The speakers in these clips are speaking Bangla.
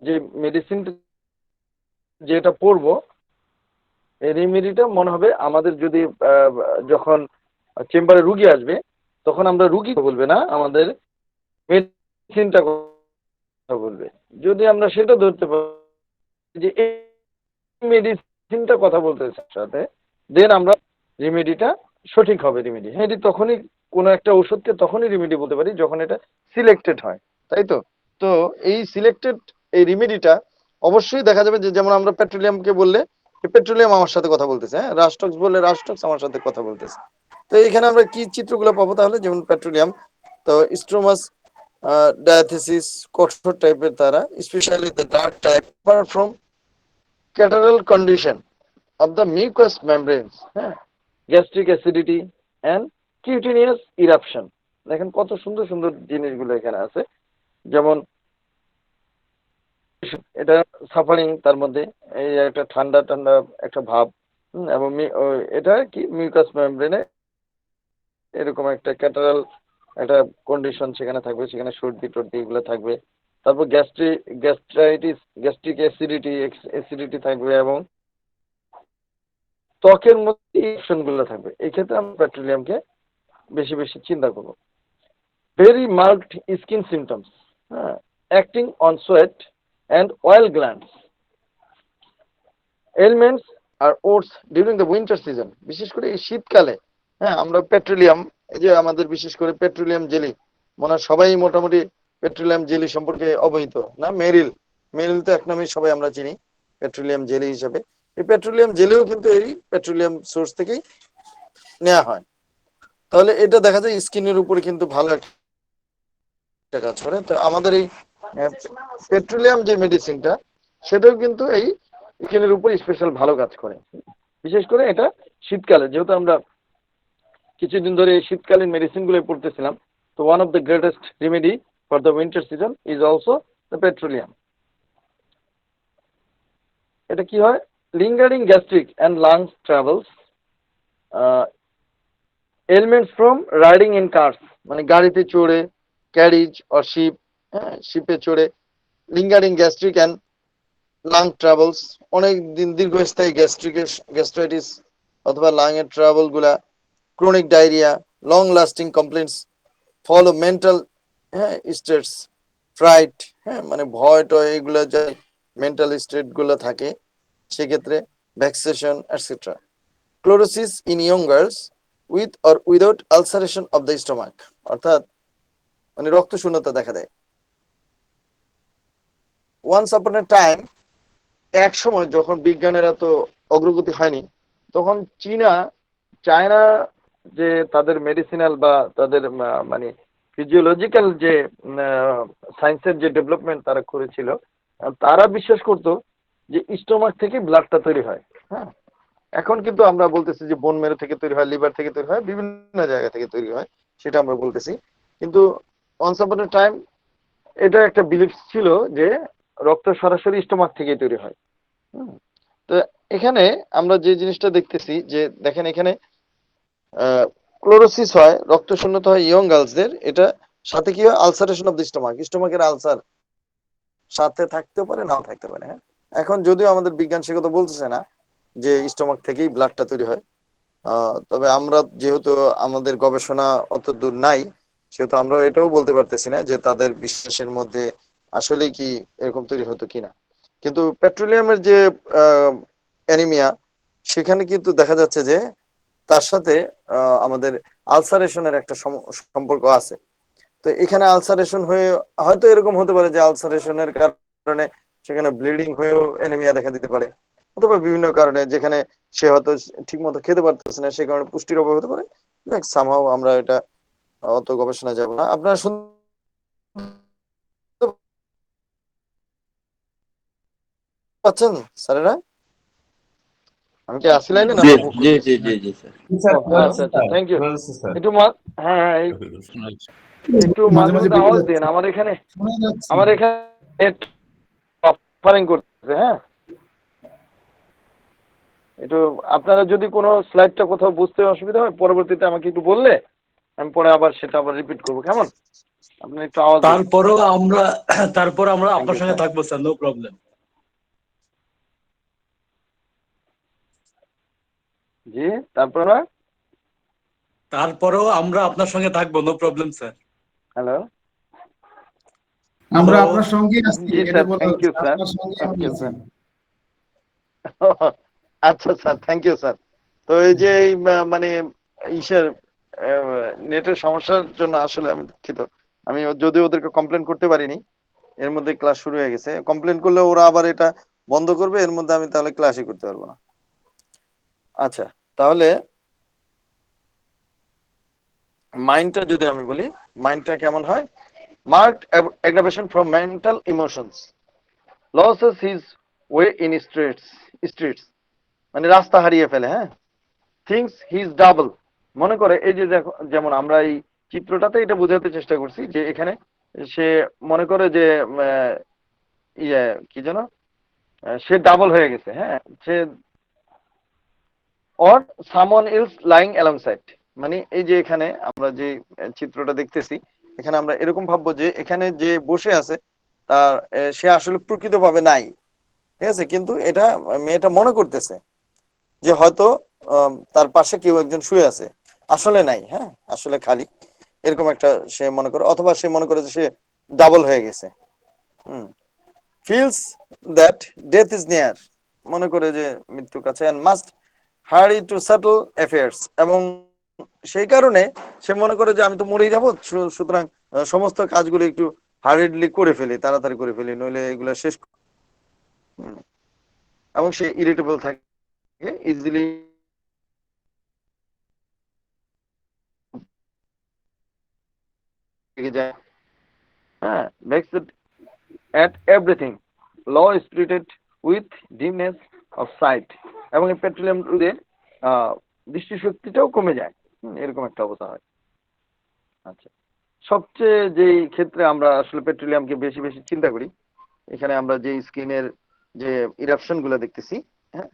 যে মেডিসিন যেটা পড়বো, এই রেমেডিটা মনে হবে আমাদের যদি যখন চেম্বারে রুগী আসবে তখন আমরা রুগী বলবে না, আমাদের মেডিসিনটা কথা বলবে। যদি আমরা সেটা ধরতে পারি যে এই মেডিসিনটা কথা বলতে সাথে, দেন আমরা রেমেডিটা সঠিক হবে। রেমেডি তখনই, কোনো একটা ওষুধকে তখনই রেমেডি বলতে পারি যখন এটা সিলেক্টেড হয়, তাই তো? তো এই সিলেক্টেড এই রেমেডিটা অবশ্যই দেখা যাবে যে, যেমন আমরা পেট্রোলিয়ামকে বললে পেট্রোলিয়াম আমার সাথে কথা বলতেছে, হ্যাঁ, রাস্টক্স বললে রাস্টক্স আমার সাথে কথা বলতেছে। তো এখানে আমরা কি চিত্রগুলো পাবো তাহলে? যেমন পেট্রোলিয়াম, তো স্ট্রোমাস ডায়াথেসিস কঠোর টাইপের তারা, specially the dark type from catarrhal condition of the mucous membranes, হ্যাঁ, gastric acidity and cutaneous eruption. দেখেন কত সুন্দর সুন্দর জিনিসগুলো এখানে আছে। যেমন এটা সাফারিং, তার মধ্যে এই একটা ঠান্ডা ঠান্ডা একটা ভাব, এবং এটা কি মিউকাস মেমব্রেনে এরকম একটা ক্যাটারাল একটা কন্ডিশন সেখানে থাকবে, সেখানে সর্দি টর্দি এগুলো থাকবে। তারপর গ্যাস্ট্রাইটিস, গ্যাস্ট্রিক অ্যাসিডিটি থাকবে, এবং ত্বকের মধ্যে ইনফেকশনগুলো থাকবে। এই ক্ষেত্রে আমরা পেট্রোলিয়ামকে বেশি বেশি চিন্তা করব। ভেরি মার্কড স্কিন সিমটমস, হ্যাঁ, acting on sweat and oil glands, elements আর worse during the winter season. বিশেষ করে এই শীতকালে, হ্যাঁ, আমরা পেট্রোলিয়াম, এই যে আমাদের বিশেষ করে পেট্রোলিয়াম জেলি, মনে হয় সবাই মোটামুটি পেট্রোলিয়াম জেলি সম্পর্কে অবহিত না? মেরিল, মেরিল তো এক নামে সবাই আমরা চিনি পেট্রোলিয়াম জেলি হিসাবে। এই পেট্রোলিয়াম জেলিও কিন্তু এই পেট্রোলিয়াম সোর্স থেকেই নেওয়া হয়। তাহলে এটা দেখা যায় স্কিনের উপরে কিন্তু ভালো একটা কাজ করে। তো আমাদের এই পেট্রোলিয়াম যে মেডিসিনটা, সেটাও কিন্তু এই স্কিনের উপর স্পেশাল ভালো কাজ করে। বিশেষ করে এটা শীতকালে, যেহেতু আমরা কিছুদিন ধরে এই শীতকালীন মেডিসিনগুলো পড়তেছিলাম, তো one of the greatest remedy for the winter season is also the petroleum. এটা কি হয়? Lingering gastric and lungs troubles, elements from riding in cars, মানে গাড়িতে চড়ে, ক্যারিজ অর শিপ, হ্যাঁ, শিপে চড়ে, lingering gastric and lung troubles, অনেক দিন দীর্ঘস্থায়ী গ্যাস্ট্রাইটিস অথবা লাং এর ট্রাভেল গুলা, chronic diarrhoea, long lasting complaints, follow mental, হ্যাঁ, স্টেটস, ফ্রাইট, হ্যাঁ, মানে ভয় টয় এগুলো যে মেন্টাল স্টেট গুলো থাকে সেক্ষেত্রে, vaccination etcetera. Chlorosis in young girls with or without ulceration of the stomach, অর্থাৎ মানে রক্ত শূন্যতা দেখা দেয়। ওয়ান্স আপন এ টাইম, এক সময় যখন বিজ্ঞানের এত অগ্রগতি হয়নি, তখন চায়না যে তাদের মেডিসিনাল বা তাদের মানে ফিজিওলজিক্যাল যে সায়েন্সের যে ডেভেলপমেন্ট তারা করেছিল, তারা বিশ্বাস করতো যে স্টোমাক থেকে ব্লাডটা তৈরি হয়। হ্যাঁ, এখন কিন্তু আমরা বলতেছি যে বোন মেরু থেকে তৈরি হয়, লিভার থেকে তৈরি হয়, বিভিন্ন জায়গা থেকে তৈরি হয়, সেটা আমরা বলতেছি। কিন্তু ওয়ান্স আপন এ টাইম এটা একটা বিলিফ ছিল যে রক্ত সরাসরি স্টোমাক থেকেই তৈরি হয়। তো এখানে আমরা যে জিনিসটা দেখতেছি যে, দেখেন এখানে ক্লোরোসিস হয়, রক্ত শূন্যতা হয় ইয়ং গার্লসদের, এটা সাথে কি হয়? আলসারেশন অফ দি স্টোমাক, স্টোমাকের আলসার সাথে থাকতেও পারে, নাও থাকতে পারে। হ্যাঁ, এখন যদিও আমাদের বিজ্ঞান সে কথা বলতেছে না যে স্টোমাক থেকেই ব্লাডটা তৈরি হয়, তবে আমরা যেহেতু আমাদের গবেষণা অত দূর নাই, সেহেতু আমরা এটাও বলতে পারতেছি না যে তাদের বিশ্বাসের মধ্যে আসলে কি এরকম তৈরি হতো কিনা। কিন্তু পেট্রোলিয়ামের যে অ্যানিমিয়া, সেখানে কিন্তু দেখা যাচ্ছে যে তার সাথে আমাদের আলসারেশনের একটা সম্পর্ক আছে। তো এখানে আলসারেশন হয়ে হয়তো এরকম হতে পারে যে আলসারেশনের কারণে সেখানে ব্লিডিং হয়েও অ্যানিমিয়া দেখা দিতে পারে, অথবা বিভিন্ন কারণে যেখানে সে হয়তো ঠিক মতো খেতে পারতেছে না, সে কারণে পুষ্টির অভাব হতে পারে। সামহাও আমরা এটা অত গবেষণা যাব না। আপনারা শুনতে পাচ্ছেন স্যারেরা? আমি কি আসি লাইনে না জি মুখ জি খুলতেছি? জি জি জি স্যার। ও আচ্ছা আচ্ছা, থ্যাংক ইউ। একটু হ্যাঁ হ্যাঁ, একটু মাঝে মাঝে মাঝে মধ্যে বেঁকে আওয়াজ যাচ্ছে, দেন। আমার এখানে শোনা যাচ্ছে না। আমার এখানে অফারিং করতেছে। হ্যাঁ, একটু আপনারা যদি কোনো স্লাইডটা কোথাও বুঝতে অসুবিধা হয়, পরবর্তীতে আমাকে একটু বললে আমি পরে আবার সেটা আবার রিপিট করবো, কেমন? আপনি একটু আওয়াজ দিন। তারপর আমরা থ্যাংক আপনার ইউ সঙ্গে স্যার। থাকবো স্যার, নো প্রবলেম। জি, তারপর তারপরেও আমরা আপনার সঙ্গে থাকবো, নো প্রবলেম স্যার। হ্যালো। আমরা হ্যালো। আপনার সঙ্গে আছি, জি এটা স্যার, বলা থ্যাংক হচ্ছে ইউ স্যার। আপনার সঙ্গে আমরা ওকে আছি। স্যার। আচ্ছা স্যার, থ্যাংক ইউ স্যার। তো এই যে এই মানে ইসের নেটের সমস্যার জন্য আসলে আমি দুঃখিত। আমি যদিও ওদেরকে কমপ্লেন করতে পারিনি, এর মধ্যে ক্লাস শুরু হয়ে গেছে। কমপ্লেন করলে ওরা আবার এটা বন্ধ করবে, এর মধ্যে আমি তাহলে ক্লাসই করতে পারবো না। আচ্ছা, তাহলে মাইন্ডটা যদি আমি বলি, মাইন্ডটা কেমন হয়? Marked aggravation from mental emotions, loses his way in streets, মানে রাস্তা হারিয়ে ফেলে, হ্যাঁ। থিংস হি ইজ ডাবল, মনে করে এই যে যেমন আমরা এই চিত্রটাতে এটা বোঝাতে চেষ্টা করছি যে এখানে সে মনে করে যে ইয়ে কি যেন সে ডাবল হয়ে গেছে, হ্যাঁ। সে or someone else lying alongside, মানে এই যে এখানে আমরা যে চিত্রটা দেখতেছি, এখানে আমরা এরকম ভাববো যে এখানে যে বসে আছে তার সে আসলে প্রকৃতভাবে নাই, ঠিক আছে, কিন্তু এটা মেয়েটা মনে করতেছে যে হয়তো তার পাশে কেউ একজন শুয়ে আছে, আসলে নাই, হ্যাঁ, আসলে খালি, এরকম একটা সে মনে করে, অথবা সে মনে করে যে সে ডাবল হয়ে গেছে। Feels that death is near, মনে করে যে মৃত্যুর কাছে, and must hurry to settle affairs, এবং সেই কারণে সে মনে করে যে আমি তো মরেই যাবো, সুতরাং সমস্ত কাজগুলো একটু হারিডলি করে ফেলি, তাড়াতাড়ি করে ফেলি, নইলে এগুলো শেষ। এবং সে ইরিটেবল থাকে, ইজিলি যায়, হ্যাঁ, vexed at everything, low spirited with dimness of sight, এবং এই পেট্রোলিয়াম রোধের দৃষ্টিশক্তিটাও কমে যায়, এরকম একটা অবস্থা হয়। আচ্ছা, সবচেয়ে যেই ক্ষেত্রে আমরা আসলে পেট্রোলিয়ামকে বেশি বেশি চিন্তা করি, এখানে আমরা যে স্কিনের যে ইরাপশন গুলো দেখতেছি, হ্যাঁ,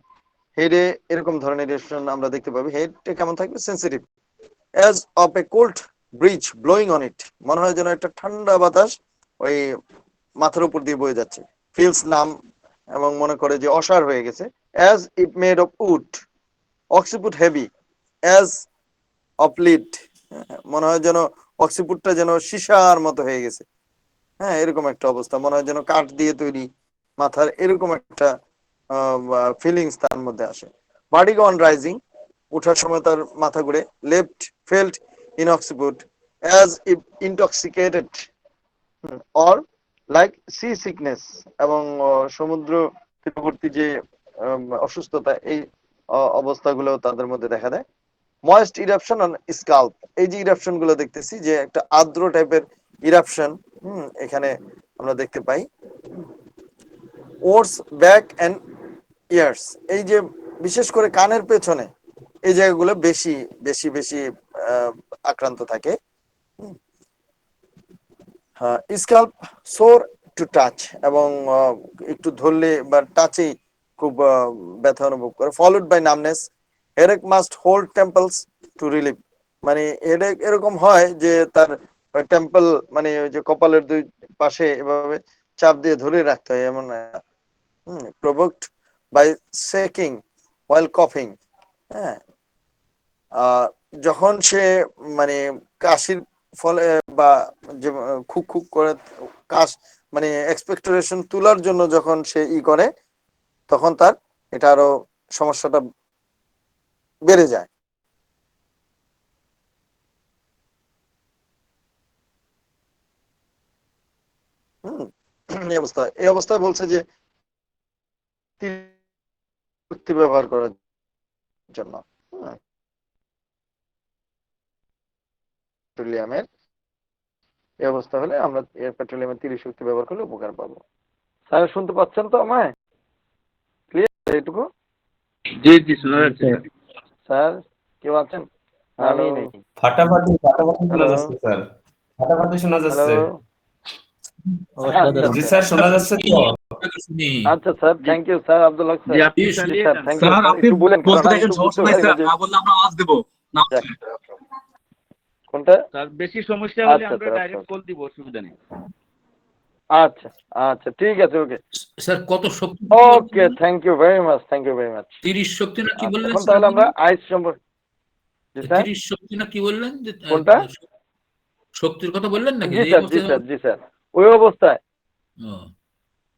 হেডে এরকম ধরনের ইরাপশন আমরা দেখতে পাবো। হেডটা কেমন থাকবে? Sensitive, as of A cold bridge blowing on it, মনে হয় যেন একটা ঠান্ডা বাতাস ওই মাথার উপর দিয়ে বয়ে যাচ্ছে। ফিলস নাম, এবং মনে করে যে অসাড় হয়ে গেছে। As it made of wood, occiput heavy, as of lead, মনে হয় যেন অক্সিপুটটা যেন সীসার মতো হয়ে গেছে, হ্যাঁ, এরকম একটা অবস্থা, মনে হয় যেন কাঠ দিয়ে তৈরি মাথার, এরকম একটা ফিলিংস তার মধ্যে আসে। ভার্টিগো অন রাইজিং, ওঠার সময় তার মাথা ঘুরে। Left felt in occiput as if intoxicated or like sea sickness, এবং সমুদ্র তীরবর্তী যে অসুস্থতা, এই অবস্থাগুলো তাদের মধ্যে দেখা দেয়। ময়েস্ট ইরাপশন অন স্কাল্প, এই যে ইরাপশন গুলো দেখতেছি যে একটা আর্দ্র টাইপের ইরাপশন, এখানে আমরা দেখতে পাই। ওর্স ব্যাক এন্ড ইয়ার্স, এই যে বিশেষ করে কানের পেছনে এই জায়গাগুলো বেশি বেশি বেশি আক্রান্ত থাকে। স্কাল্প সোর টু টাচ, এবং একটু ধরলে বা টাচেই খুব ব্যথা অনুভব করে। Followed by numbness, headache must hold temples to relieve, মানে হেডেক এরকম হয় যে তার টেম্পল, মানে ওই যে কপালের দুই পাশে এভাবে চাপ দিয়ে ধরে রাখতে হয়, এমন। প্রভোকড বাই শেকিং ওয়াইল কফিং, হ্যাঁ, যখন সে মানে কাশির ফলে বা যে খুক খুক করে কাশ, মানে এক্সপেক্টোরেশন তোলার জন্য যখন সে করে, তখন তার এটা আরো সমস্যাটা বেড়ে যায়। এই অবস্থায় বলছে যে শক্তি ব্যবহার করার জন্য, পেট্রোলিয়ামের এই অবস্থা হলে আমরা পেট্রোলিয়ামের 30 শক্তি ব্যবহার করলে উপকার পাবো। স্যার শুনতে পাচ্ছেন তো আমায়? ক্লিয়ার এইটুকু? জি জি শোনা যাচ্ছে। স্যার কেউ আছেন? আমি নেই। ফাটাফাটি ফাটাফাটি শোনা হ্যালো যাচ্ছে স্যার, ফাটাফাটি শোনা হ্যালো। যাচ্ছে। জি স্যার শোনা যাচ্ছে তো? আচ্ছা sir, thank you sir. Abdul Haque sir, জি sir thank you sir sir, আপনি একটু বলেন, কারণ বলতে আমি থাকেন, তো বুঝতে সমস্যা নাই পারি না স্যার, যে না বললে আমরা আওয়াজ দেবো না। কোনটা? তার বেশি সমস্যা হলে আচ্ছা, আমরা আচ্ছা, ডাইরেক্ট আচ্ছা। কল দিব, অসুবিধা নেই। আচ্ছা, আচ্ছা, ঠিক আছে, ওকে। স্যার কত শক্তি? Okay, thank you very much, thank you very much. 30 শক্তি না কি আচ্ছা, বললেন এখন স্যার তাহলে আমরা আপনি? আইস সম্পর্কে, জি স্যার, 30 শক্তি না কি বললেন যে কোনটা? শক্তির কথা বললেন নাকি জি যে এই স্যার, জি অবস্থায় স্যার, হবে? জি স্যার, ওই অবস্থায়, ও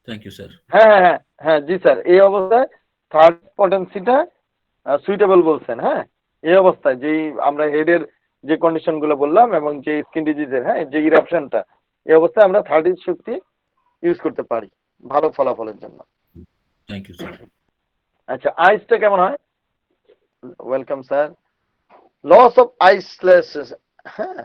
থ্যাংক ইউ স্যার। হ্যাঁ, হ্যাঁ, হ্যাঁ, হ্যাঁ, জি স্যার, এই অবস্থায় থার্ড পটেন্সিটা সুইটেবল বলছেন, হ্যাঁ। এই অবস্থায় যেই আমরা হেডের যে কন্ডিশন গুলো বললাম এবং যে স্কিন ডিজিজের, হ্যাঁ, যে ইরাপশনটা, এই অবস্থায় আমরা থার্ড শক্তি ইউজ করতে পারি ভালো ফলাফলের জন্য। Thank you sir. আচ্ছা, আইসটা কেমন হয়? Welcome sir. Loss of eyelashes, হ্যাঁ,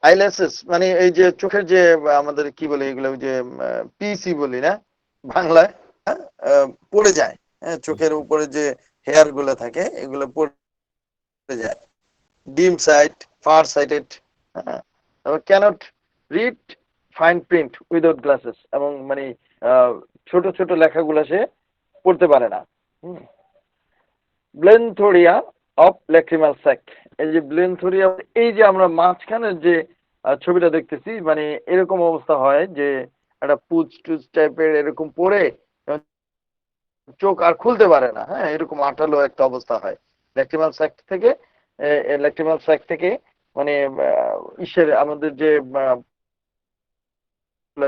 আইলেসেস মানে এই যে চোখের যে আমাদের কি বলে এগুলো, ওই যে পিসি বলি না বাংলায়, হ্যাঁ, পড়ে যায়, হ্যাঁ, চোখের উপরে যে হেয়ার গুলো থাকে এগুলো পড়ে যায়। ডিম সাইট, ফার সাইটেড, হ্যাঁ, can't read fine print without glasses, এবং মানে ছোট ছোট লেখাগুলো সে পড়তে পারে না। ব্লেনথোরিয়া অফ ল্যাক্রিমাল স্যাক, এই যে ব্লেনথোরিয়া, এই যে আমরা মাঝখানের যে ছবিটা দেখতেছি, মানে এরকম অবস্থা হয় যে একটা পুচ টুচ টাইপের এরকম পড়ে চোখ আর খুলতে পারে না, হ্যাঁ, এরকম আঠালো একটা অবস্থা হয় ল্যাক্রিমাল স্যাক থেকে। ল্যাক্রিমাল স্যাক থেকে মানে ইসের আমাদের যে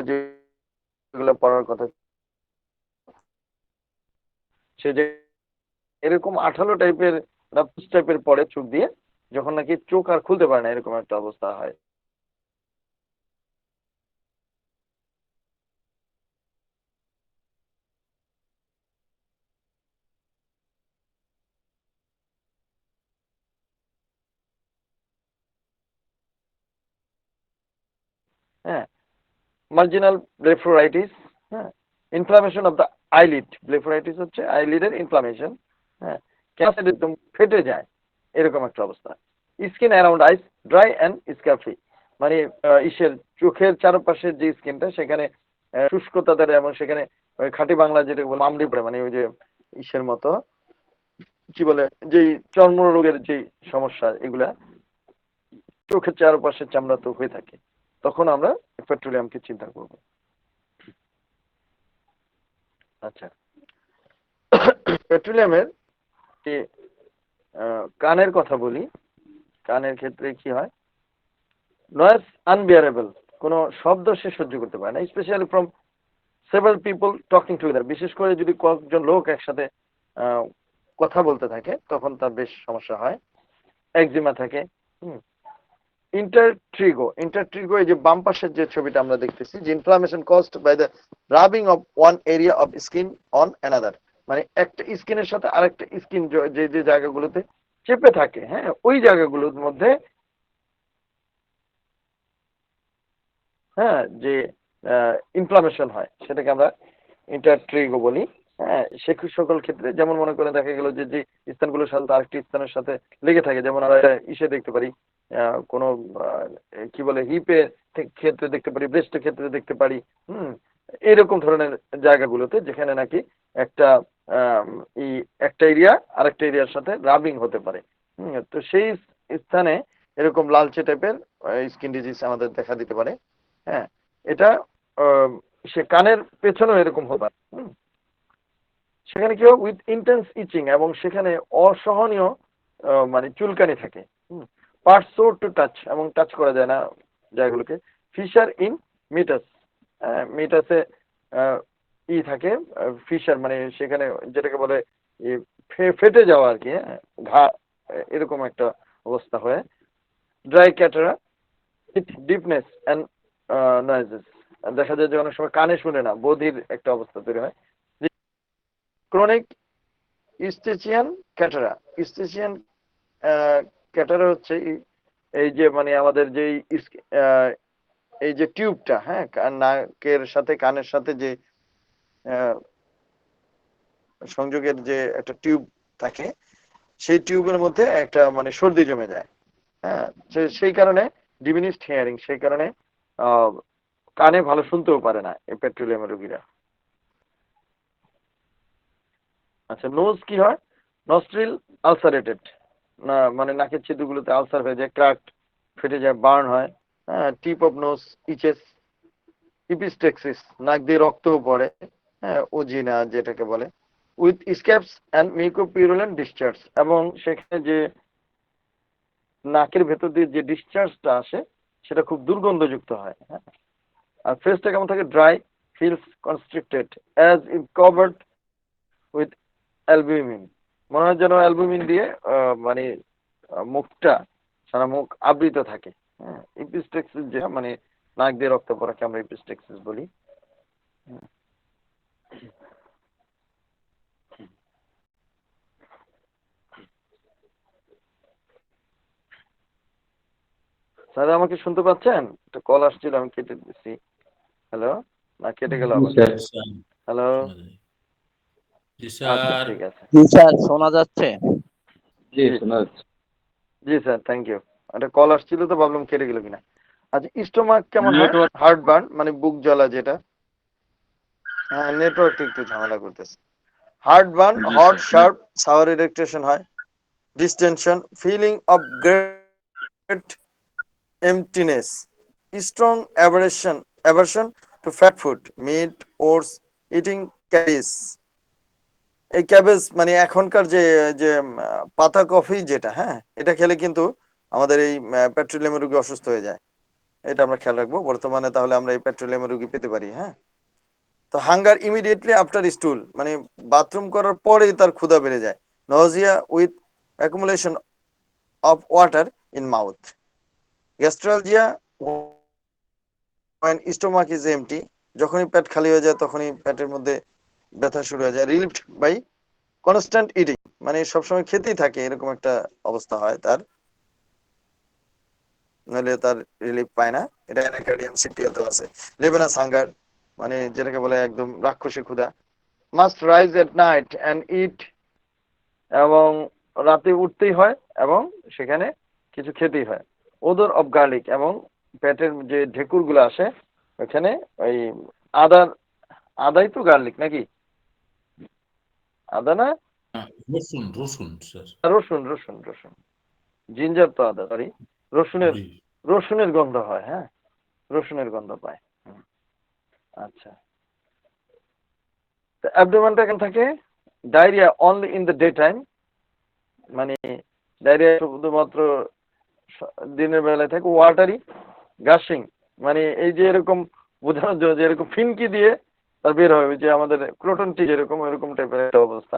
যেগুলো পড়ার কথা, সে যে এরকম আঠালো টাইপের পুচ টাইপের পড়ে চোখ দিয়ে, যখন নাকি চোখ আর খুলতে পারে না, এরকম একটা অবস্থা হয়। হ্যাঁ, মার্জিনাল ব্লেফারাইটিস, হ্যাঁ, inflammation of the eyelid, blepharitis হচ্ছে আইলিডের ইনফ্লামেশন, হ্যাঁ, ক্যান্সার একদম ফেটে যায়, এরকম একটা অবস্থা। Skin around eyes dry and scurfy, মানে ইসের চোখের চারপাশের যে স্কিনটা সেখানে শুষ্কতা ধরে, এবং সেখানে ওই খাঁটি বাংলা যেটা মামড়ি পড়ে, মানে ওই যে ইসের মতো কি বলে, যেই চর্মরোগের যে সমস্যা, এগুলা চোখের চারপাশের চামড়া তো হয়ে থাকে, তখন আমরা পেট্রোলিয়ামকে চিন্তা করব। আচ্ছা, পেট্রোলিয়ামের যে কানের কথা বলি, কানের ক্ষেত্রে কি হয়, নয়েজ আনবিয়ারেবল, কোনো শব্দ সে সহ্য করতে পারে না, specially from several people talking together, বিশেষ করে যদি কয়েকজন লোক একসাথে কথা বলতে থাকে তখন তার বেশ সমস্যা হয়। একজিমা থাকে। ইন্টারট্রিগো, এই যে বাম পাশের যে ছবিটা আমরা দেখতেছি, যে inflammation caused by the rubbing of one area of skin on another, মানে একটা স্কিনের সাথে আরেকটা স্কিন যে যে জায়গাগুলোতে চেপে থাকে, হ্যাঁ, ওই জায়গাগুলোর মধ্যে, হ্যাঁ, যে ইনফ্লামেশন হয় সেটাকে আমরা ইন্টারট্রিগো বলি। হ্যাঁ, সে সকল ক্ষেত্রে, যেমন মনে করে দেখা গেল যে যে স্থানগুলোর সাথে আরেকটি স্থানের সাথে লেগে থাকে, যেমন আমরা ইসে দেখতে পারি, কোনো কি বলে হিপের ক্ষেত্রে দেখতে পারি, ব্রেস্টের ক্ষেত্রে দেখতে পারি, এরকম ধরনের জায়গাগুলোতে যেখানে নাকি একটা একটা এরিয়া আরেকটা এরিয়ার সাথে রাবিং হতে পারে। তো সেই স্থানে এরকম লালচে টাইপের স্কিন ডিজিজ আমাদের দেখা দিতে পারে। হ্যাঁ, এটা সে কানের পেছনেও এরকম হতে পারে। সেখানে কি হয়, উইথ ইন্টেন্স ইচিং, এবং সেখানে অসহনীয় মানে চুলকানি থাকে। পার্টস সোর টু টাচ, এবং টাচ করা যায় না জায়গাগুলোকে। ফিশার ইন মিটাস, মিটাসে ই থাকে, ফিশার মানে সেখানে যেটাকে বলে ফেটে যাওয়া আর কি, ঘা, এরকম একটা অবস্থা হয়। Dry catarrh with deepness and noises, দেখা যায় যে অনেক সময় কানে শুনে না, বধির একটা অবস্থা তৈরি হয়। ক্রনিক ইস্টেচিয়ান ক্যাটারা, ইস্টেচিয়ান ক্যাটারা হচ্ছে এই যে মানে আমাদের যে এই যে টিউবটা, হ্যাঁ, নাকের সাথে কানের সাথে যে সংযোগের যে একটা টিউব থাকে, সেই টিউবের মধ্যে একটা মানে সর্দি জমে যায়। হ্যাঁ, সেই কারণে ডিমিনিশড হিয়ারিং, সেই কারণে কানে ভালো শুনতেও পারে না এই পেট্রোলিয়ামের রোগীরা। আচ্ছা, নোজ কি হয়, নস্ট্রিল আলসারেটেড, না মানে নাকের ছিদ্রগুলোতে আলসার হয়ে যায়, ক্র্যাক ফেটে যায়, বার্ন হয়, হ্যাঁ, টিপ অফ নোজ ইচেস, ইপিস্টেক্সিস নাক দিয়ে রক্তও পড়ে, হ্যাঁ, ওজিনা যেটাকে বলে, উইথ স্ক্যাপস অ্যান্ড মিউকোপিউরুলেন্ট ডিসচার্জ, এবং সেখানে যে নাকের ভেতর দিয়ে যে ডিসচার্জটা আসে সেটা খুব দুর্গন্ধযুক্ত হয়, হ্যাঁ। আর ফেসটা কেমন থাকে? Dry, feels constricted as if covered with albumin, মনে হয় যেন অ্যালবুমিন দিয়ে মানে মুখটা, সারা মুখ আবৃত থাকে, হ্যাঁ। ইপিস্টেক্সিস যেটা মানে নাক দিয়ে রক্ত পড়াকে আমরা ইপিস্টেক্সিস বলি। স্যার আমাকে শুনতে পাচ্ছেন? একটা কল আসছিল, আমি কেটে দিচ্ছি। হ্যালো, না কেটে গেল আবার? হ্যালো, জি আচ্ছা স্যার। ঠিক আছে। জি স্যার, শোনা যাচ্ছে। জি শোনা যাচ্ছে। জি স্যার, থ্যাংক ইউ। একটা কল আসছিল তো ভাবলাম কেটে গেল কিনা। আচ্ছা, স্টোমাক কেমন হয়? Network- হার্ট বার্ন মানে বুক জ্বলা যেটা। হ্যাঁ, নেটওয়ার্ক একটু ঝামেলা করতেছে। হার্ট বার্ন, জি hot, sir. Sharp, sour irritation হয়, distension, feeling of great emptiness, strong aversion to fat food, meat, oats, eating cabbage. এই ক্যাবেজ মানে এখনকার যে যে পাতা কফি যেটা, হ্যাঁ, এটা খেলে কিন্তু আমাদের এই পেট্রোলিয়ামের রোগী অসুস্থ হয়ে যায়। এটা আমরা খেয়াল রাখবো বর্তমানে, তাহলে আমরা এই পেট্রোলিয়ামের রোগী পেতে পারি, হ্যাঁ। তো হাঙ্গার ইমিডিয়েটলি আফটার স্টুল মানে বাথরুম করার পরেই তার ক্ষুধা বেড়ে যায়। Nazia with accumulation of water in mouth. Gastralgia when stomach is empty, যখনই পেট খালি হয়ে যায় তখনই পেটের মধ্যে ব্যথা শুরু হয়ে যায়। রিলিফড বাই কনস্ট্যান্ট ইটিং, মানে সবসময় খেতেই থাকে এরকম একটা অবস্থা হয় তার, নাহলে তার রিলিফ পায় না। এটা অ্যানাকার্ডিয়াম সিপিওতে আছে। লেভেনাস হাঙ্গার মানে যেটাকে বলে একদম রাক্ষসী ক্ষুধা। Must rise at night and it, এবং রাতে উঠতেই হয় এবং সেখানে কিছু খেতেই হয়। ওদর অফ গার্লিক, এবং পেটের যে ঢেকুর গুলো আসে ওখানে ওই আদাই তো গার্লিক নাকি? আদা না? রসুন রসুন স্যার। রসুন রসুন রসুন, জিঞ্জার তো আদা, সরি, রসুনের জি। রসুনের গন্ধ হয়, হ্যাঁ, রসুনের গন্ধ পায়। আচ্ছা, তো অ্যাবডোমেনটা কেমন থাকে? Diarrhoea only in the day time, মানে ডায়রিয়া শুধুমাত্র দিনের বেলায় থাকে। ওয়াটারি, গাশিং, মানে এই যে এরকম বোঝানোর জন্য যে এরকম ফিনকি দিয়ে তার বের হবে, যে আমাদের ক্রোটন টি যেরকম এরকম টাইপের একটা অবস্থা।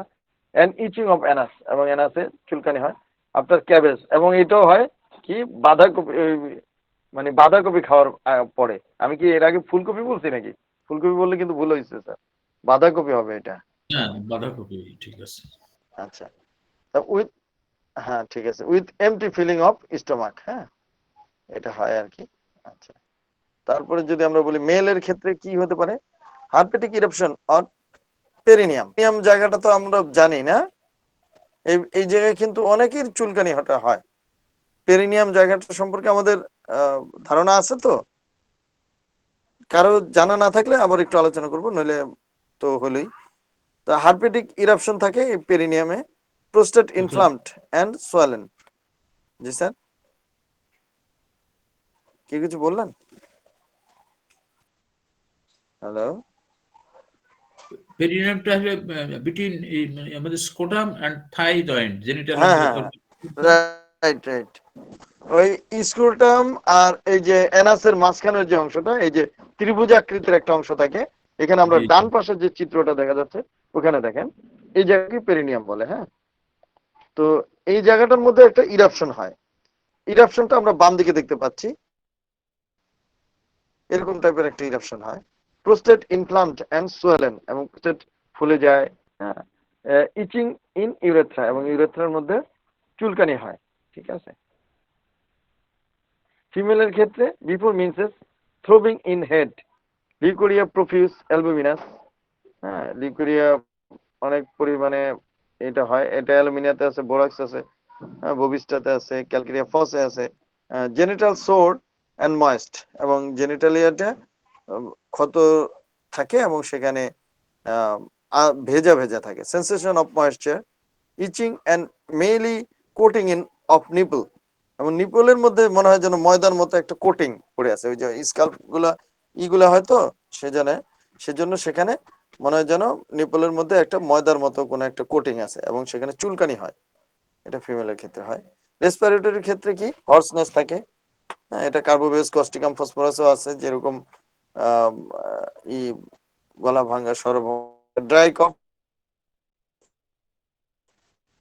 অ্যান্ড ইচিং অফ অ্যানাস, এবং অ্যানাসে চুলকানি হয়। আফটার ক্যাবেজ, এবং এটাও হয় কি বাঁধাকপি, মানে বাঁধাকপি খাওয়ার পরে। আমি কি এর আগে ফুলকপি বলছি নাকি? ফুলকপি বললে কিন্তু ভুল হয়েছে স্যার, বাঁধাকপি হবে এটা। হ্যাঁ, বাঁধাকপি ঠিক আছে। আচ্ছা, তা উইথ, হ্যাঁ ঠিক আছে, with empty feeling of stomach, হ্যাঁ, এটা হয় আর কি। আচ্ছা, তারপরে যদি আমরা বলি মেলের ক্ষেত্রে কি হতে পারে? Herpetic eruption or perineum. Perineum জায়গাটা তো আমরা জানি না, এই এই জায়গায় কিন্তু অনেকের চুলকানি হয়। পেরিনিয়াম জায়গাটা সম্পর্কে আমাদের ধারণা আছে তো? কারো জানা না থাকলে আবার একটু আলোচনা করবো, নইলে তো হলোই। তো হার্পেটিক ইরাপশন থাকে এই পেরিনিয়ামে। Prostate inflamed and swollen. জি স্যার, কি কিছু বললেন? হ্যালো, পেরিনিয়ামটা আসলে বিটুইন আমাদের scrotum and thigh joint genital. হ্যাঁ হ্যাঁ, রাইট রাইট, ওই স্ক্রুটাম আর এই যে অ্যানাসের মাঝখানের যে অংশটা, এই যে ত্রিভুজাকৃতির একটা অংশ থাকে, এখানে আমরা জি, জি। ডান পাশের যে চিত্রটা দেখা যাচ্ছে ওখানে দেখেন, এই জায়গাকে পেরিনিয়াম বলে, হ্যাঁ। তো এই জায়গাটার মধ্যে একটা ইরাপশন হয়। ইরাপশনটা আমরা বাম দিকে দেখতে পাচ্ছি, এরকম টাইপের একটা ইরাপশন হয়। প্রোস্টেট ইনফ্লামড অ্যান্ড সোয়েলেন, এবং প্রোস্টেট ফুলে যায়, হ্যাঁ। ইচিং ইন ইউরেথ্রা, এবং ইউরেথ্রার মধ্যে চুলকানি হয়, ঠিক আছে। ফিমেলের ক্ষেত্রে before menses, throbbing in head, leucorrhoea profuse albuminous, হ্যাঁ, লিউকোরিয়া অনেক পরিমাণে এটা হয়। এটা অ্যালুমিনিয়াতে আছে, বোরাক্স আছে, ববিস্টাতে আছে, ক্যালকেরিয়া ফসে আছে। জেনিটাল সোর অ্যান্ড ময়েস্ট, এবং জেনিটালিয়াটা ক্ষত থাকে এবং সেখানে ভেজা ভেজা থাকে। Sensation of moisture, itching and mealy coating in of nipple, এবং নিপলের মধ্যে মনে হয় যেন ময়দার মতো একটা কোটিং পড়ে আছে, ওই যে স্কাল্প গুলা ইগুলা হয়তো সেজন্য সেখানে মনে হয় যেন নিপলের মধ্যে একটা ময়দার মতো কোনো একটা কোটিং আছে এবং সেখানে চুলকানি হয়, এটা ফিমেলের ক্ষেত্রে হয়। রেসপিরেটরির ক্ষেত্রে কি হর্সনেস থাকে, হ্যাঁ, এটা কার্বোবেস কস্টিকাম ফসফরাসও আছে, যেরকম আহ, ই গলা ভাঙ্গা সরব, dry cough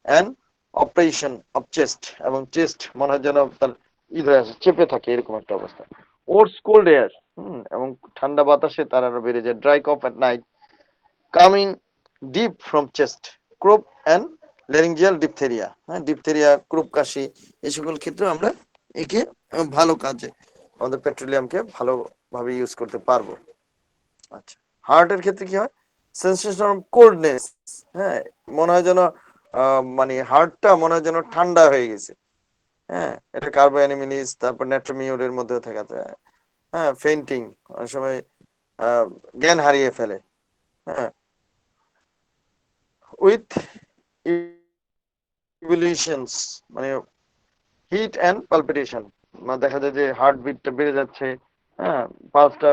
and operation of chest, এবং চেস্ট মনে হয় যেন তার ধরে আছে, চেপে থাকে, এরকম একটা অবস্থা। ওটস কোল্ড এয়ার, এবং ঠান্ডা বাতাসে তার আরো বেড়ে যায়। Dry cough at night coming deep from chest, crop and laryngeal diphtheria, হ্যাঁ, ডিপথেরিয়া, ক্রোপ কাশি, এই সকল ক্ষেত্রে আমরা একে ভালো কাজে আমাদের পেট্রোলিয়ামকে ভালোভাবে ইউজ করতে পারবো। আচ্ছা, হার্টের ক্ষেত্রে কি হয়? সেন্সেশন অফ কোল্ডনেস, হ্যাঁ, মনে হয় যেন মানে হার্টটা মনে হয় যেন ঠান্ডা হয়ে গেছে, হ্যাঁ, এটা কার্বোঅ্যানিমিনিস, তারপর নাইট্রোমিউরের মধ্যেও থাকা যায়, হ্যাঁ, ফেন্টিং, অনেক সময় জ্ঞান হারিয়ে ফেলে, হ্যাঁ, উইথ ইভলিউশনস, মানে হিট অ্যান্ড পালপিটেশন, মানে দেখা যায় যে হার্ট বিটটা বেড়ে যাচ্ছে, হ্যাঁ, পালসটা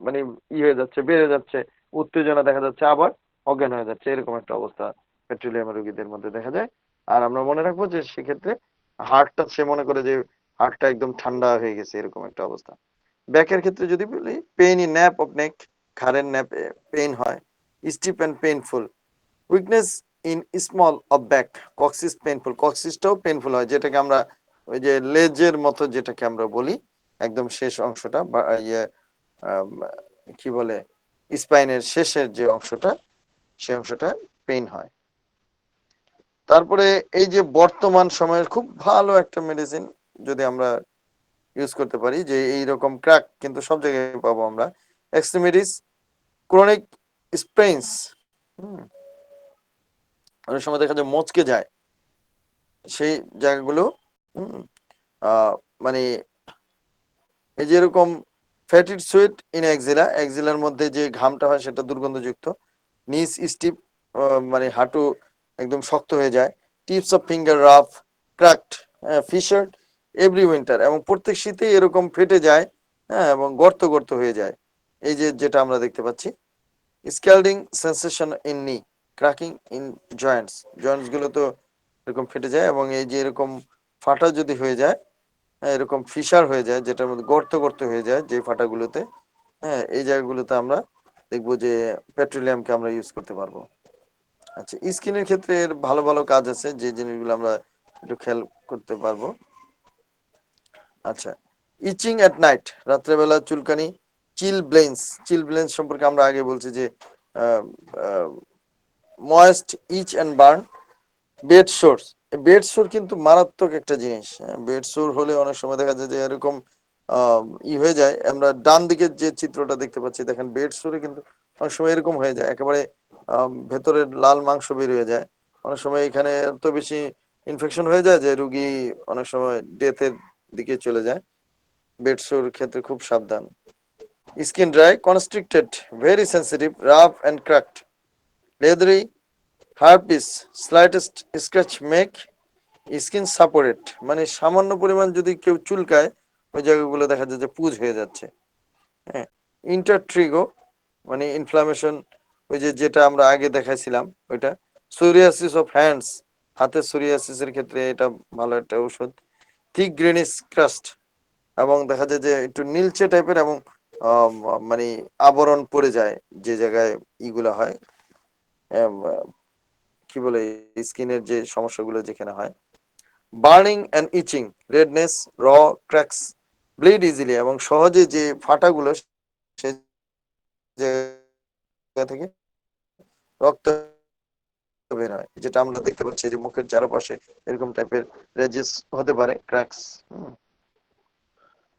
মানে হয়ে যাচ্ছে, বেড়ে যাচ্ছে, উত্তেজনা দেখা যাচ্ছে, আবার অজ্ঞান হয়ে যাচ্ছে, এরকম একটা অবস্থা পেট্রোলিয়াম রোগীদের মধ্যে দেখা যায়। আর আমরা মনে রাখবো যে সেক্ষেত্রে হার্টটা, সে মনে করে যে হার্টটা একদম ঠান্ডা হয়ে গেছে, এরকম একটা অবস্থা। ব্যাকের ক্ষেত্রে যদি বলি, pain in nape of neck, ঘাড়ের ন্যাপে পেইন হয়, stiff and painful, weakness in small of back, coccyx painful, কক্সিসটাও পেইনফুল হয়, যেটাকে আমরা ওই যে লেজের মতো যেটাকে আমরা বলি, একদম শেষ অংশটা বা ইয়ে কি বলে, স্পাইনের শেষের যে অংশটা, সেই অংশটা পেইন হয়। তারপরে এই যে বর্তমান সময়ের খুব ভালো একটা মেডিসিন যদি আমরা ইউজ করতে পারি, যে এইরকম ক্র্যাক কিন্তু সব জায়গায় পাবো আমরা, এক্সট্রিমিটিস, ক্রনিক স্প্রেইনস, অনেক সময় দেখা যায় মচকে যায় সেই জায়গাগুলো, মানে এই যে এরকম ফ্যাটিড সুইট ইন এক্সিলা, এক্সিলার মধ্যে যে ঘামটা হয় সেটা দুর্গন্ধযুক্ত, নিস স্টিপ, মানে হাঁটু একদম শক্ত হয়ে যায়, tips of finger rough, cracked, fissure every winter, এবং প্রত্যেক শীতেই এরকম ফেটে যায়, হ্যাঁ, এবং গর্ত গর্ত হয়ে যায়, এই যে যেটা আমরা দেখতে পাচ্ছি। স্ক্যালডিং সেন্সেশন ইন নি, ক্র্যাকিং ইন জয়েন্টস, জয়েন্টস গুলো তো এরকম ফেটে যায়, এবং এই যে এরকম ফাটা যদি হয়ে যায়, হ্যাঁ, এরকম ফিশার হয়ে যায়, যেটার মধ্যে গর্ত গর্ত হয়ে যায় যে ফাটাগুলোতে, হ্যাঁ, এই জায়গাগুলোতে আমরা দেখবো যে পেট্রোলিয়ামকে আমরা ইউজ করতে পারবো। আচ্ছা, স্কিনের ক্ষেত্রে এর ভালো ভালো কাজ আছে, যে জিনিসগুলো আমরা একটু খেয়াল করতে পারবো। আচ্ছা, ইচিং এট নাইট, রাত্রেবেলা চুলকানি, চিল ব্লেন্স সম্পর্কে আমরা আগে বলছি যে moist itch and burn, bed sores, bed sore কিন্তু মারাত্মক একটা জিনিস, বেড সোর হলে অনেক সময় দেখা যায় যে এরকম হয়ে যায়, আমরা ডান দিকের যে চিত্রটা দেখতে পাচ্ছি, দেখেন বেড সোরে কিন্তু অনেক সময় এরকম হয়ে যায়, একেবারে ভেতরের লাল মাংস বের হয়ে যায়, অনেক সময় এখানে এত বেশি ইনফেকশন হয়ে যায় যে রুগী অনেক সময় ডেথের দিকে চলে যায়। বেড সোর ক্ষেত্রে খুব সাবধান। Skin dry, constricted, very sensitive, rough and cracked, leathery, herpes, slightest scratch make skin suppurate, মানে সামান্য পরিমাণ যদি কেউ চুলকায় ওই জায়গাগুলো দেখা যায় যে পুজ হয়ে যাচ্ছে, হ্যাঁ। ইন্টারট্রিগো, মানে ইনফ্লামেশন, ওই যে যেটা আমরা আগে দেখাইছিলাম ওইটা। সোরিয়াসিস অফ হ্যান্ডস, হাতের সোরিয়াসিসের ক্ষেত্রে এটা ভালো একটা ঔষধ। থিক গ্রেনিস ক্রাস্ট, এবং দেখা যায় যে একটু নীলচে টাইপের, এবং মানে আবরণ পড়ে যায় যে জায়গায় ইগুলো হয়, কি বলে, স্কিনের যে সমস্যাগুলো যেখানে হয়। বার্নিং অ্যান্ড ইচিং, রেডনেস, র ক্র্যাকস, ব্লিড ইজিলি, এবং সহজে যে ফাটাগুলো সে জায়গা থেকে রক্ত বের হয়, যেটা আমরা দেখতে পাচ্ছি যে মুখের চারপাশে এরকম টাইপের রেজেস হতে পারে, ক্র্যাকস।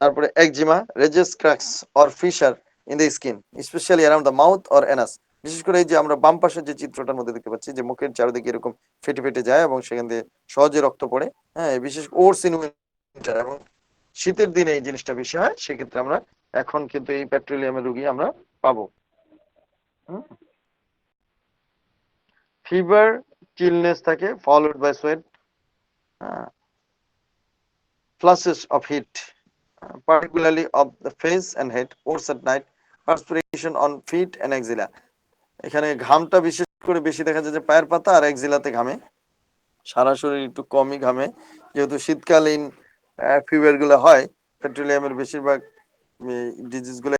তারপরে eczema, rashes, cracks or fissure in the skin, specially around the mouth or anus, বিশেষ করে এই যে আমরা বাম পাশের যে চিত্রটার মধ্যে দেখতে পাচ্ছি যে মুখের চারিদিকে এরকম ফেটে ফেটে যায় এবং সেখান দিয়ে সহজে রক্ত পড়ে, হ্যাঁ, বিশেষ ওরস ইন উইন্টার, এবং শীতের দিনে এই জিনিসটা বেশি হয়, সেক্ষেত্রে আমরা এখন কিন্তু এই পেট্রোলিয়ামের রোগী আমরা পাবো। ফিভার, চিলনেস থাকে, followed by sweat, flashes of heat, particularly of the face and head, pores at night, perspiration on feet and axilla. এখানে ঘামটা বিশেষ করে বেশি দেখা যায় যে পায়ের পাতা আর এক্সিলাতে ঘামে, সারা শরীর একটু কমই ঘামে, যেহেতু শীতকালীন ফিভার গুলো হয়, পেট্রোলিয়ামের বেশিরভাগ ডিজিজ গুলো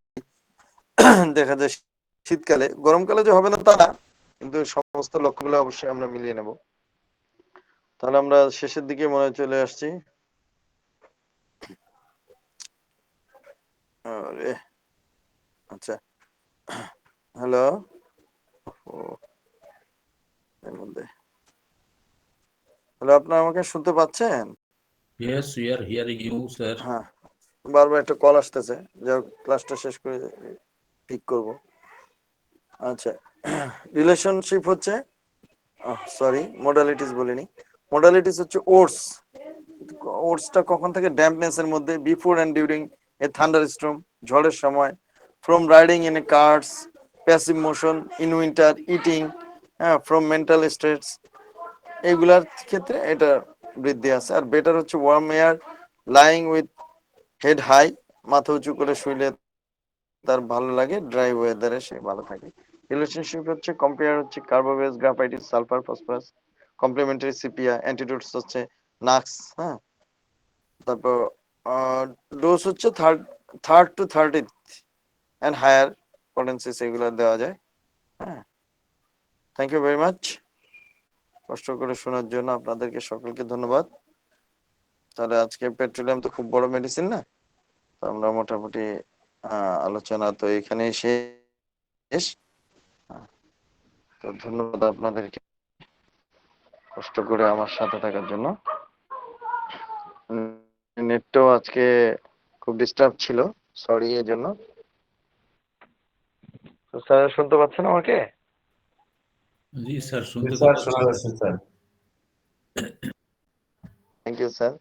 দেখা যায় শীতকালে। গরমকালে যে হবে না তা না, কিন্তু সমস্ত লক্ষণগুলো অবশ্যই আমরা মিলিয়ে নেব। তাহলে আমরা শেষের দিকে মনে হয় চলে আসছি। আরে আচ্ছা, হ্যালো, এর মধ্যে হ্যালো, আপনারা আমাকে শুনতে পাচ্ছেন? Yes, we are hearing you, sir. হ্যাঁ, বারবার একটা কল আসতেছে, যাই হোক ক্লাসটা শেষ করে ঠিক করব। আচ্ছা, রিলেশনশিপ হচ্ছে, সরি মডালিটিস বলিনি, মডালিটিস হচ্ছে ওটস। ওটসটা কখন থেকে? ড্যাম্পনেস এর মধ্যে, before and during a thunder storm, ঝড়ের সময়, from riding in a cars, passive motion in winter, eating, হ্যাঁ, ফ্রম মেন্টাল স্টেটস, এগুলার ক্ষেত্রে এটা বৃদ্ধি আছে। আর বেটার হচ্ছে warm air, lying with head high, মাথা উঁচু করে শুইলে তার ভালো লাগে, ড্রাই ওয়েদারে সে ভালো থাকে। রিলেশনশিপ হচ্ছে কম্পেয়ার হচ্ছে carbo veg, graphites, sulphur, phosphorus, complementary sepia, antidotes হচ্ছে নাক্স, হ্যাঁ। তারপর ডোজ হচ্ছে third to 30 and higher potencies, এগুলো দেওয়া যায়, হ্যাঁ। থ্যাংক ইউ ভেরি মাচ, কষ্ট করে শোনার জন্য আপনাদেরকে সকলকে ধন্যবাদ। তাহলে আজকে পেট্রোলিয়াম তো খুব বড় মেডিসিন না, তো আমরা মোটামুটি আলোচনা তো এখানেই শেষ। তো ধন্যবাদ আপনাদেরকে কষ্ট করে আমার সাথে থাকার জন্য। নেটটাও আজকে খুব ডিস্টার্ব ছিল, সরি এর জন্য। তো স্যার শুনতে পাচ্ছেন আমাকে? জি স্যার, শুনতে স্যার পাচ্ছি। শোনা যাচ্ছে স্যার। Thank you sir.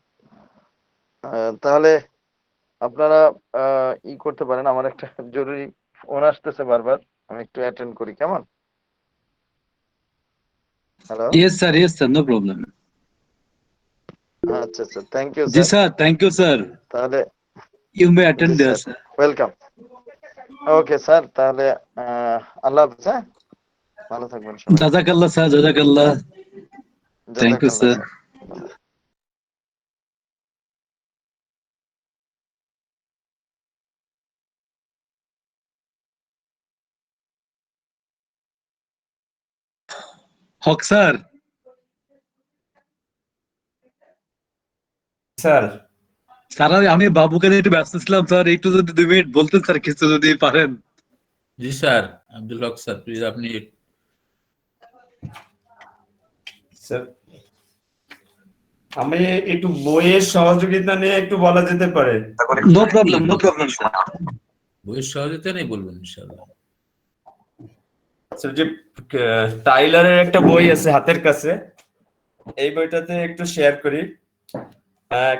তাহলে আপনারা ই করতে পারেন, আমার একটা জরুরি ফোন আসতেছে বারবার, আমি একটু অ্যাটেন্ড করি, কেমন? Hello, Yes, sir, no problem. আচ্ছা sir, thank you Ji, sir. sir, thank you, sir. তাহলে You may জি attend there, sir, sir. Welcome. Okay sir, তাহলে আল্লাহ হাফেজ, হ্যাঁ, ভালো থাকবেন সবাই। Jazakallah, sir, Jazakallah. Thank you, জাযাকাল্লাহ sir. Sir. Hawk, sir. Sir sir আমি বাবুকে নিয়ে একটু ব্যস্ত ছিলাম স্যার, একটু যদি 2 মিনিট বলতেন স্যার, কিছু যদি পারেন। জি sir, Abdul Haque sir, please আপনি। স্যার আমি একটু বইয়ের সহযোগিতা নিয়ে একটু বলা যেতে পারে। No problem, no problem sir. বইয়ের সহযোগিতা নেই বলবেন ইনশাআল্লাহ। স্যার যে টাইলারের একটা বই আছে হাতের কাছে, এই বইটাতে একটু শেয়ার করি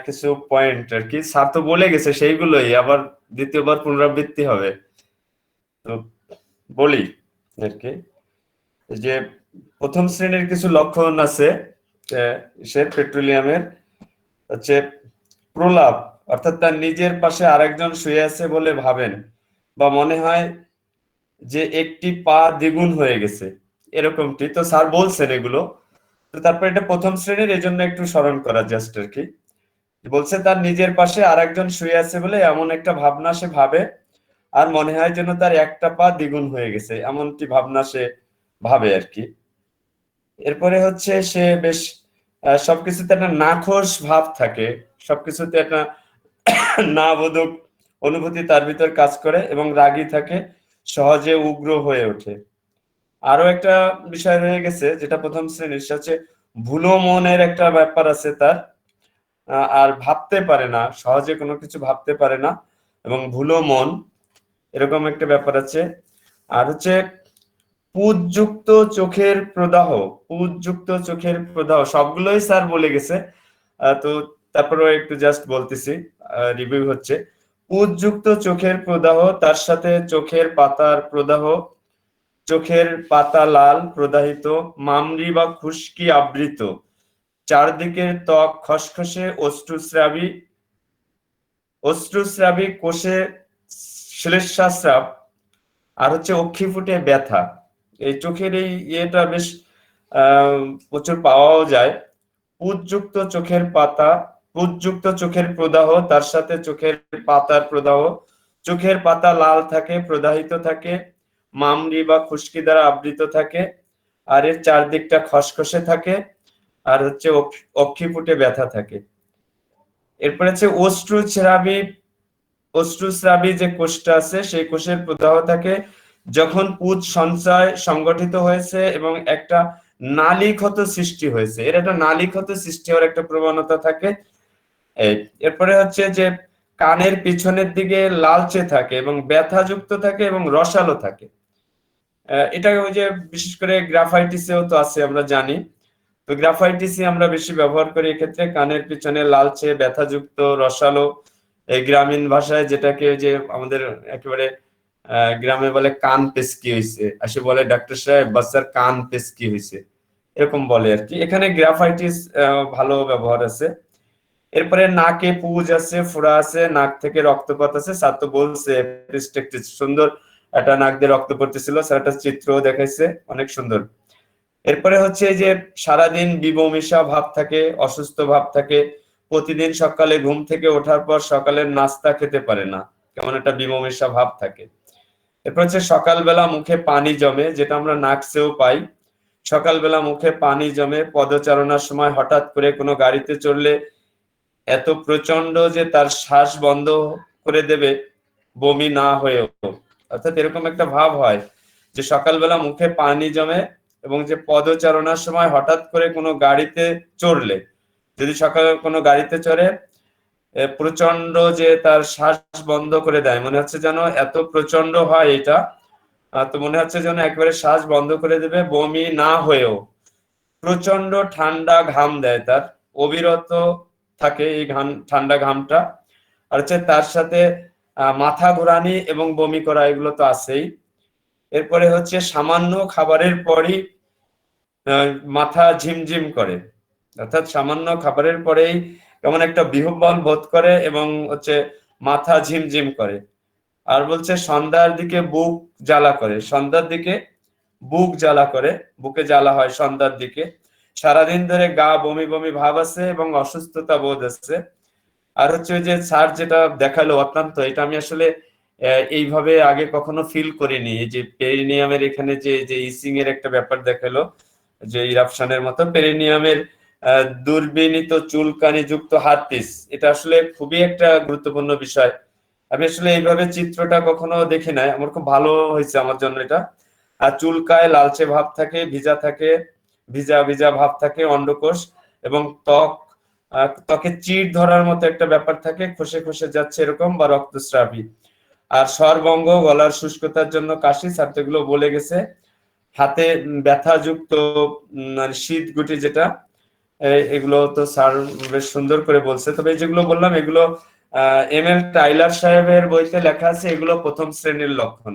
কিছু পয়েন্ট আর কি। স্যার তো বলে গেছে সেইগুলোই আবার দ্বিতীয়বার পুনরাবৃত্তি হবে, তো বলি আর কি। যে প্রথম শ্রেণীর কিছু লক্ষণ আছে সে পেট্রোলিয়ামের, হচ্ছে প্রলাপ, অর্থাৎ তার নিজের পাশে আরেকজন শুয়ে আছে বলে ভাবেন বা মনে হয় যে একটি পা দ্বিগুণ হয়ে গেছে, এরকমটি। তো স্যার বলছেন এগুলো, তো তারপর এটা প্রথম শ্রেণীর, এই জন্য একটু স্মরণ করা জাস্ট আর কি। বলছে তার নিজের পাশে আরেকজন শুয়ে আছে বলে এমন একটা ভাবনা সে ভাবে, আর মনে হয় যেন তার একটা পা দ্বিগুণ হয়ে গেছে, এমনটি ভাবনা সে ভাবে আর কি। এরপরে হচ্ছে সে বেশ সবকিছুতে একটা নাখোশ ভাব থাকে, সবকিছুতে একটা না বোধক অনুভূতি তার ভিতর কাজ করে এবং রাগী থাকে, সহজে উগ্র হয়ে ওঠে। আরো একটা বিষয় রয়ে গেছে যেটা প্রথম শ্রেণীর, সেটা হচ্ছে ভুলো মনের একটা ব্যাপার আছে তার, আর ভাবতে পারে না, সহজে কোনো কিছু ভাবতে পারে না এবং ভুলো মন, এরকম একটা ব্যাপার আছে। আর হচ্ছে পুঁজযুক্ত চোখের প্রদাহ, পুঁজযুক্ত চোখের প্রদাহ, সবগুলোই স্যার বলে গেছে, তো তারপরেও একটু জাস্ট বলতেছি, রিভিউ হচ্ছে পুঁজযুক্ত চোখের প্রদাহ, তার সাথে চোখের পাতার প্রদাহ, চোখের পাতা লাল প্রদাহিত, মামরি বা খুশকি আবৃত, চারদিকের ত্বক খসখসে অশ্রুস্রাবী কোষে শ্লেষ্মাস্রাব, আর হচ্ছে অক্ষি ফুটে ব্যথা। এই চোখের এই ইয়েটা বেশ প্রচুর পাওয়াও যায়। পুজযুক্ত চোখের প্রদাহ, তার সাথে চোখের পাতার প্রদাহ, চোখের পাতা লাল থাকে, প্রদাহিত থাকে, মামরি বা খুশকি দ্বারা আবৃত থাকে, আর এর চারদিকটা খসখসে থাকে, আর হচ্ছে অক্ষি ফুটে ব্যথা থাকে। এরপরে হচ্ছে অশ্রুস্রাবী যে কোষটা আছে সেই কোষের প্রদাহ থাকে যখন পুজ সঞ্চয় সংগঠিত হয়েছে এবং একটা নালী ক্ষত সৃষ্টি হয়েছে, এর একটা নালী ক্ষত সৃষ্টি হওয়ার একটা প্রবণতা থাকে। এরপরে হচ্ছে যে কানের পিছনের দিকে লালচে থাকে এবং ব্যথাযুক্ত থাকে এবং রসালো থাকে। এটা ওই যে বিশেষ করে গ্রাফাইটিসেও তো আছে, আমরা জানি। তো গ্রাফাইটিসই আমরা বেশি ব্যবহার করি এক্ষেত্রে, কানের পিছনে লালচে ব্যথাযুক্ত রসালো। এই গ্রামীণ ভাষায় যেটাকে যে আমাদের একেবারে গ্রামে বলে কান পেস্কি হয়েছে, আসে বলে ডাক্তার সাহেব বাচ্চার কান পেস্কি হয়েছে, এরকম বলে আর কি। এখানে গ্রাফাইটিস ভালো ব্যবহার আছে। এরপরে নাকে পুজ আছে, ফোড়া আছে, নাক থেকে রক্তপাত আছে। স্যার তো বলছে সুন্দর একটা নাক দিয়ে রক্ত পড়তেছিল, স্যার একটা চিত্র দেখাইছে, অনেক সুন্দর। এরপরে হচ্ছে যে সারাদিন বিবমিশা ভাব থাকে, অসুস্থ ভাব থাকে, প্রতিদিন সকালে ঘুম থেকে ওঠার পর সকালের নাস্তা খেতে পারে না, কেমন একটা বিবমিশা ভাব থাকে। এরপর হচ্ছে সকালবেলা মুখে পানি জমে, যেটা আমরা নাকছেও পাই। সকালবেলা মুখে পানি জমে, পদচারণার সময় হঠাৎ করে কোনো গাড়িতে চড়লে এত প্রচন্ড যে তার শ্বাস বন্ধ করে দেবে, বমি না হয়েও। অর্থাৎ এরকম একটা ভাব হয় যে সকালবেলা মুখে পানি জমে এবং যে পদচারণার সময় হঠাৎ করে কোনো গাড়িতে চড়লে, যদি সকালে কোনো গাড়িতে চড়ে প্রচন্ড যে তার শ্বাস বন্ধ করে দেয়, মনে হচ্ছে যেন এত প্রচন্ড হয় এটা, তো মনে হচ্ছে যেন একবারে শ্বাস বন্ধ করে দেবে, বমি না হয়েও প্রচন্ড ঠান্ডা ঘাম দেয়, তার অবিরত থাকে এই ঠান্ডা ঘামটা। আর হচ্ছে তার সাথে মাথা ঘোরানি এবং বমি করা, এগুলো তো আছেই। এরপরে হচ্ছে সামান্য খাবারের পরই মাথা ঝিমঝিম করে, অর্থাৎ সামান্য খাবারের পরেই কেমন একটা বিহ্বল বোধ করে এবং হচ্ছে মাথা ঝিমঝিম করে। আর বলছে সন্ধ্যার দিকে বুক জ্বালা করে, সন্ধ্যার দিকে বুক জ্বালা করে, বুকে জ্বালা হয় সন্ধ্যার দিকে। সারাদিন ধরে গা বমি বমি ভাব আছে এবং অসুস্থতা বোধ আছে। আর হচ্ছে ওই যে স্যার যেটা দেখালো অত্যন্ত, এটা আমি আসলে এইভাবে আগে কখনো ফিল করিনি। এই যে পেরিনিয়ামের এখানে যে ইসিং এর একটা ব্যাপার দেখালো, যে ইরাপশনের মতো পেরিনিয়ামের দুর্বিনীত চুলকানি যুক্ত হারপিস, এটা আসলে খুবই একটা গুরুত্বপূর্ণ বিষয়। আমি আসলে এইভাবে চিত্রটা কখনো দেখি নাই, আমার খুব ভালো হয়েছে আমার জন্য এটা। আর চুলকায়, লালচে ভাব থাকে, ভিজা থাকে, ভিজা ভিজা ভাব থাকে অন্ডকোষ, এবং ত্বকে চিড় ধরার মতো একটা ব্যাপার থাকে, খসে খসে যাচ্ছে এরকম, বা রক্তস্রাবী। আর স্বরভঙ্গ, গলার শুষ্কতার জন্য কাশি, সাথেগুলো বলে গেছে। হাতে ব্যথাযুক্ত শীত গুটি যেটা, এগুলো তো স্যার বেশ সুন্দর করে বলছে। তবে যেগুলো বললাম এগুলো এম.এল. টাইলার সাহেবের বইতে লেখা আছে, এগুলো প্রথম শ্রেণীর লক্ষণ।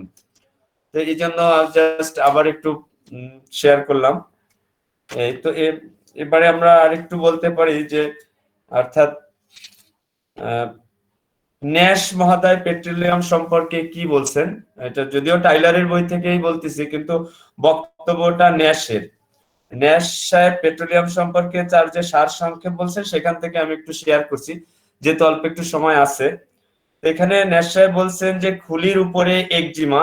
তো এই জন্য জাস্ট আবার একটু শেয়ার করলাম। এই তো এবারে আমরা আরেকটু বলতে পারি যে অর্থাৎ ন্যাশ মহোদয় পেট্রোলিয়াম সম্পর্কে কি বলছেন। এটা যদিও টাইলারের বই থেকেই বলতেছি, কিন্তু বক্তব্যটা ন্যাশের। ন্যাশ সাহেব পেট্রোলিয়াম সম্পর্কে তার যে সার সংক্ষেপ বলছেন সেখান থেকে আমি একটু শেয়ার করছি, যেহেতু অল্প একটু সময় আছে। এখানে ন্যাশ সাহেব বলছেন যে খুলির উপরে একজিমা,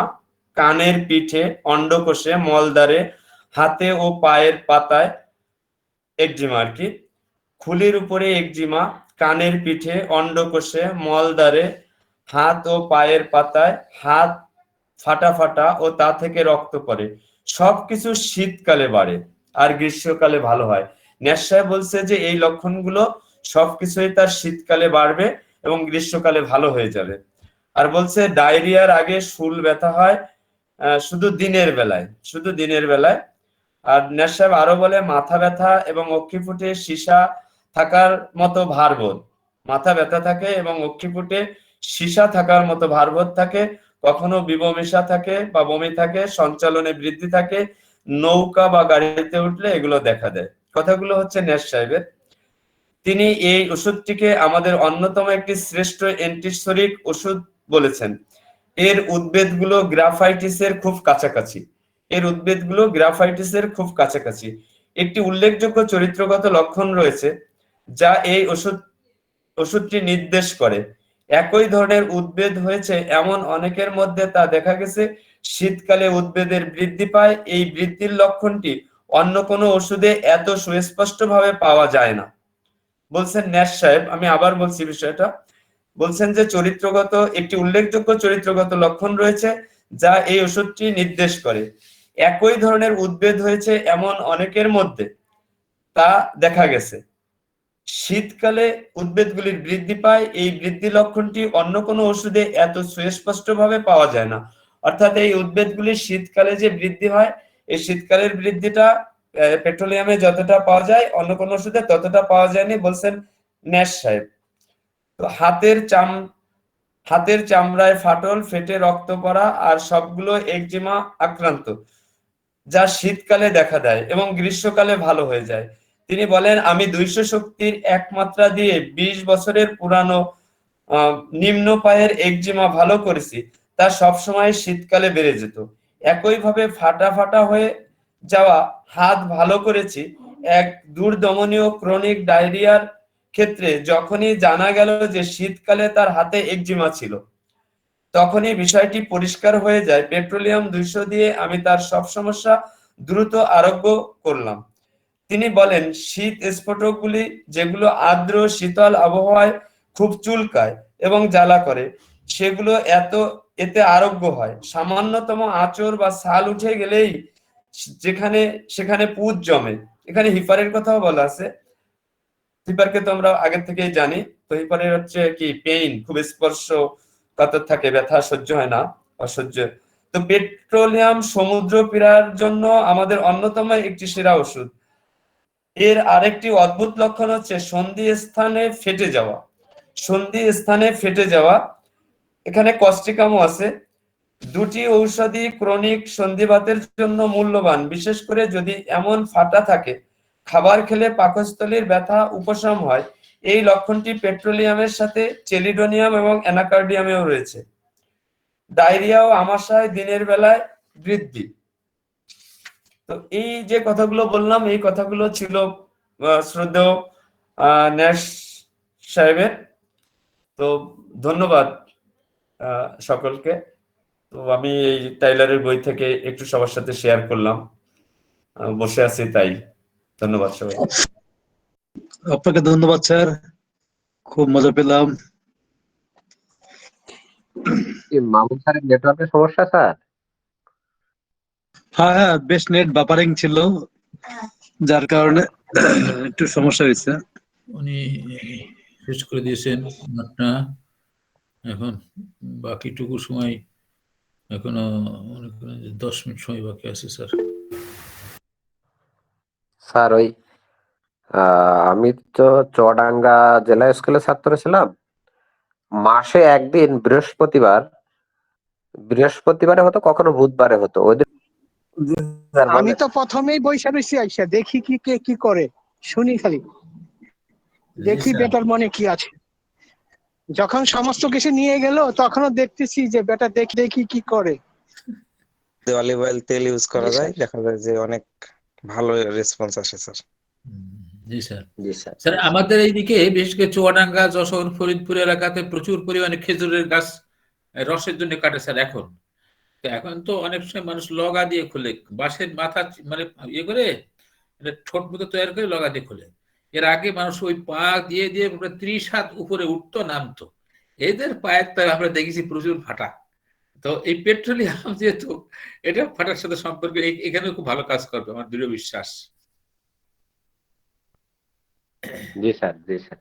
কানের পিঠে, অন্ডকোষে, মলদ্বারে, হাতে ও পায়ের পাতায় একজিমা আর কি। খুলির উপরে একজিমা, কানের পিঠে, অন্ডকোষে, মলদ্বারে, হাত ও পায়ের পাতায়, হাত ফাটা ফাটা ও তা থেকে রক্ত পড়ে, সবকিছু শীতকালে বাড়ে আর গ্রীষ্মকালে ভালো হয়। ন্যাশ সাহেব বলছে যে এই লক্ষণগুলো সবকিছুই তার শীতকালে বাড়বে এবং গ্রীষ্মকালে ভালো হয়ে যাবে। আর বলছে ডায়রিয়ার আগে শুল ব্যথা হয় শুধু দিনের বেলায়। আর ন্যাশ সাহেব আরো বলে মাথা ব্যথা এবং অক্ষিপুটে সীসা থাকার মতো ভারবোধ, মাথা ব্যথা থাকে এবং অক্ষিপুটে সীসা থাকার মতো ভারবোধ থাকে, কখনো বিবমিশা থাকে বা বমি থাকে, সঞ্চালনে বৃদ্ধি থাকে, নৌকা বা গাড়িতে উঠলে এগুলো দেখা দেয়। কথাগুলো হচ্ছে ন্যাশ সাহেবের। তিনি এই ওষুধটিকে আমাদের অন্যতম একটি শ্রেষ্ঠ অ্যান্টিসরিক ওষুধ বলেছেন। এর উদ্ভিদগুলো গ্রাফাইটিসের খুব কাছাকাছি। একটি উল্লেখযোগ্য চরিত্রগত লক্ষণ রয়েছে যা এই ওষুধটি নির্দেশ করে। একই ধরনের উদ্ভিদ হয়েছে এমন অনেকের মধ্যে তা দেখা গেছে শীতকালে উদ্ভিদের বৃদ্ধি পায়। এই বৃদ্ধির লক্ষণটি অন্য কোনো ওষুধে এত সুস্পষ্টভাবে পাওয়া যায় না, বলছেন ন্যাশ সাহেব। আমি আবার বলছি বিষয়টা। বলছেন যে একটি উল্লেখযোগ্য চরিত্রগত লক্ষণ রয়েছে যা এই ওষুধটি নির্দেশ করে। একই ধরনের উদ্ভিদ হয়েছে এমন অনেকের মধ্যে তা দেখা গেছে শীতকালে উদ্ভিদগুলির বৃদ্ধি পায়। এই বৃদ্ধি লক্ষণটি অন্য কোনো ওষুধে এত সুস্পষ্টভাবে পাওয়া যায় না। অর্থাৎ এই উদ্ভিদগুলির শীতকালে যে বৃদ্ধি হয়, এই শীতকালের বৃদ্ধিটা পেট্রোলিয়ামে যতটা পাওয়া যায় অন্য কোনো ওষুধে ততটা পাওয়া যায়নি, বলছেন ন্যাশ সাহেব। তো হাতের চামড়ায় ফাটল, ফেটে রক্ত পড়া আর সবগুলো একজিমা আক্রান্ত, যা শীতকালে দেখা দেয় এবং গ্রীষ্মকালে ভালো হয়ে যায়। তিনি বলেন, আমি 200 শক্তির এক মাত্রা দিয়ে 20 বছরের পুরানো নিম্ন পায়ের একজিমা ভালো করেছি, তা সবসময় শীতকালে বেড়ে যেত। একইভাবে ফাটা হয়ে যাওয়া হাত ভালো করেছি এক দুর্দমনীয় ক্রনিক ডায়রিয়ার ক্ষেত্রে। যখনই জানা গেল যে শীতকালে তার হাতে একজিমা ছিল, তখনই বিষয়টি পরিষ্কার হয়ে যায়। পেট্রোলিয়াম 200 দিয়ে আমি তার সব সমস্যা দ্রুত আরোগ্য করলাম। তিনি বলেন, শীত স্ফোটকগুলি যেগুলো আর্দ্র শীতল আবহাওয়ায় খুব চুলকায় এবং জ্বালা করে, সেগুলো এতে আরোগ্য হয়। সামান্যতম আঁচড় বা ছাল উঠে গেলেই সেখানে পুঁজ জমে। এখানে হিপারের কথাও বলা আছে। হিপারকে তো আমরা আগে থেকেই জানি। তো হিপারের হচ্ছে কি পেইন, খুব স্পর্শ কাতর থাকে, ব্যথা সহ্য হয় না, অসহ্য। তো পেট্রোলিয়াম সমুদ্র পীড়ার জন্য আমাদের অন্যতম একটি সেরা ওষুধ। এর আরেকটি অদ্ভুত লক্ষণ হচ্ছে সন্ধি স্থানে ফেটে যাওয়া। এখানে কস্টিকামও আছে। দুটি ঔষধি ক্রনিক সন্ধিবাতের জন্য মূল্যবান, বিশেষ করে যদি এমন ফাটা থাকে খাবার খেলে পাকস্থলীর ব্যথা উপশম হয়। এই লক্ষণটি পেট্রোলিয়ামের সাথে চেলিডোনিয়াম এবং অ্যানাকার্ডিয়ামেও রয়েছে। ডায়রিয়া ও আমাশয় দিনের বেলায় বৃদ্ধি। তো এই যে কথাগুলো বললাম, এই কথাগুলো ছিল শ্রদ্ধেয় ন্যাশ সাহেবের। তো ধন্যবাদ সকলকে। তো আমি এই টাইলারের বই থেকে একটু সবার সাথে শেয়ার করলাম, বসে আছি তাই। ধন্যবাদ সবাই। আপনাকে ধন্যবাদ স্যার, খুব মজা পেলাম। মামুন স্যারের নেটওয়ার্কের সমস্যা স্যার? হ্যাঁ, বেশ নেট বাপারিং ছিল, যার কারণে একটু সমস্যা হয়েছে। উনি শেষ করে দিয়েছেন আপনার। এখন বাকিটুকু সময় এখনো 10 মিনিট সময় বাকি আছে স্যার। স্যার ওই আমি তো চুয়াডাঙ্গা জেলা স্কুলের ছাত্র ছিলাম। মাসে একদিন বৃহস্পতিবারে হতো, কখনো বুধবারে হতো। ওই দিন আমি তো প্রথমেই বৈশা রয়েছি, আইসা দেখি কে কি করে, শুনি খালি, দেখি বেটার মনে কি আছে। যখন সমস্ত কিছু নিয়ে গেল তখনও দেখতেছি যে বেটা দেখি কি করে। অলিভ অয়েল তেল ইউজ করা যায়, দেখা যায় যে অনেক ভালো রেসপন্স আসে স্যার। জি স্যার। জি স্যার। স্যার আমাদের এইদিকে বিশেষ করে চুয়াডাঙ্গা, যশোর, ফরিদপুর এলাকাতে প্রচুর পরিমাণে খেজুরের গাছ রসের জন্য কাটে স্যার। এখন তো অনেক সময় মানুষ লগা দিয়ে খোলে, বাঁশের মাথা মানে ইয়ে করে ঠোঁট মতো তৈরি করে লগা দিয়ে খোলে। এর আগে মানুষ ওই পা দিয়ে 30 হাত উপরে উঠতো নামতো। এদের পায়ের তো আমরা দেখেছি প্রচুর ফাটা। তো এই পেট্রোলিয়াম যেহেতু এটা ফাটার সাথে সম্পর্কে এখানে খুব ভালো কাজ করবে আমার দৃঢ় বিশ্বাস। জি স্যার, জি স্যার।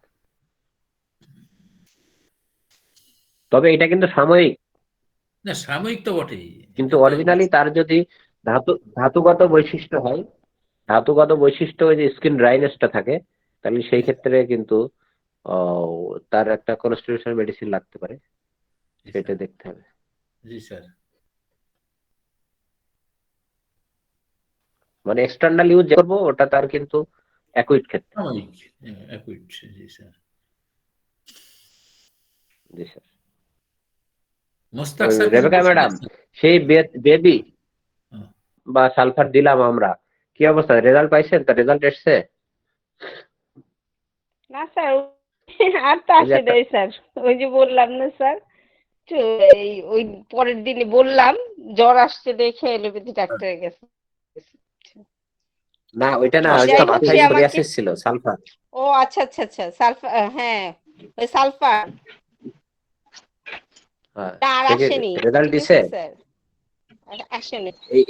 তবে এটা কিন্তু সাময়িক, না সাময়িক তো বটেই, কিন্তু অরিজিনালি তার যদি ধাতুগত বৈশিষ্ট্য হয়, ওই যে স্কিন ড্রাইনেসটা থাকে, তাহলে সেই ক্ষেত্রে কিন্তু তার একটা কনস্টিটিউশন মেডিসিন লাগতে পারে, সেটা দেখতে হবে। জি স্যার। মানে এক্সটার্নাল ইউজ করবো, ওটা তার কিন্তু অ্যাকুইট ক্ষেত্রে। সাময়িক অ্যাকুইট, জি স্যার। জি sir. Mostaq sir Rebecca madam, সেই বেবি হুম। বা সালফার দিলাম আমরা, কি অবস্থা, রেজাল্ট পাইছেন? তার রেজাল্ট এসছে? না স্যার, আর তো ওই যে আসে একটা- নাই স্যার। ওই যে বললাম না স্যার, এই ওই পরের দিনই বললাম জ্বর আসছে দেখে এলোপ্যাথি ডাক্তারে গেছে। না ওইটা না, ওই যে যাই হোক, মাথায় সে আমাকে সোরিয়াসিস ছিল, সালফার। ও আচ্ছা আচ্ছা আচ্ছা, সালফার, হ্যাঁ ওই সালফার হ্যাঁ, আর সে কি আসেনি। রেজাল্ট ঠিক দিছে? আছে স্যার, আসেনি। এই